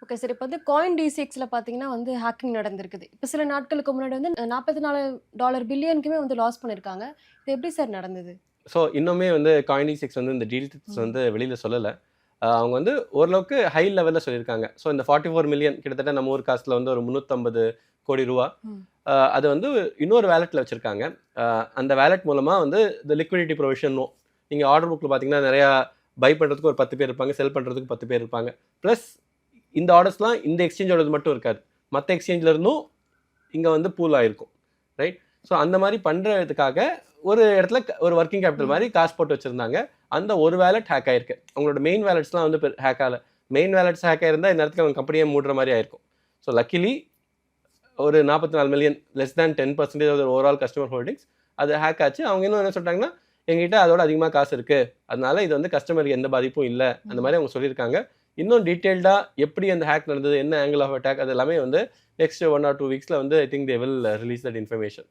Okay sir. இப்ப வந்து coin டிசிஎக்ஸ்ல பார்த்தீங்கன்னா வந்து ஹேக்கிங் நடந்திருக்குது. இப்ப சில நாட்களுக்கு முன்னாடி வந்து $44 பில்லியனுக்குமே வந்து லாஸ் பண்ணியிருக்காங்க. இது எப்படி சார் நடந்தது? ஸோ இன்னுமே வந்து காயினிக்ஸ் வந்து இந்த டீல்ஸ் ம். வந்து வெளியில சொல்லல. அவங்க வந்து ஓரளவுக்கு ஹை லெவல்ல சொல்லியிருக்காங்க. ஸோ இந்த 44 மில்லியன் கிட்டத்தட்ட நம்ம ஊர் காசுல வந்து ஒரு 350 கோடி ரூவா. ம். அது வந்து இன்னொரு வாலெட்ல வச்சிருக்காங்க. அந்த வாலெட் மூலமா வந்து இந்த லிக்விடிட்டி ப்ரொவிஷனும் நீங்க ஆர்டர் புக்ல பார்த்தீங்கன்னா நெறையா பை பண்றதுக்கு ஒரு 10 பேர் இருப்பாங்க. செல் பண்றதுக்கு 10 பேர் இருப்பாங்க. பிளஸ் இந்த ஆர்டர்ஸ்லாம் இந்த எக்ஸ்சேஞ்சோடது மட்டும் இருக்காது. மத்த எக்ஸ்சேஞ்ச்ல இருந்தும் இங்க வந்து பூல் ஆயிருக்கும். ரைட்? ஸோ அந்த மாரி பண்றதுக்காக ஒரு இடத்துல ஒரு வொர்க்கிங் கேபிட்டல் மாரி ம். காசு போட்டு வச்சிருந்தாங்க. அந்த ஒரு வாலெட் ஹேக் ஆயிருக்கு. அவங்களோட மெயின் வாலெட்ஸ்லாம் வந்து ஹேக் ஆகல. மெயின் வாலெட்ஸ் ஹேக் ஆயிருந்தா இந்நேரத்துக்கு அவங்க கம்பெனியே மூடுற மாரி ஆயிருக்கும். ஸோ லக்கிலி ஒரு 44 million less than 10% of overall customer holdings அது ஹேக் ஆச்சு. அவங்க இன்னும் என்ன சொல்லிட்டாங்கன்னா, எங்ககிட்ட அதோட அதிகமா காசு இருக்கு. அதனால இது வந்து கஸ்டமருக்கு எந்த பாதிப்பும் இல்ல. அந்த ம். மாரி அவங்க சொல்லியிருக்காங்க. இன்னும் டீட்டெயில்டா எப்படி அந்த ஹேக் நடந்தது, என்ன ஆங்கிள் ஆஃப் அட்டாக் அது எல்லாமே வந்து நெக்ஸ்ட் 1 ஆர் 2 வீக்ஸ்ல வந்து I think they will release that information.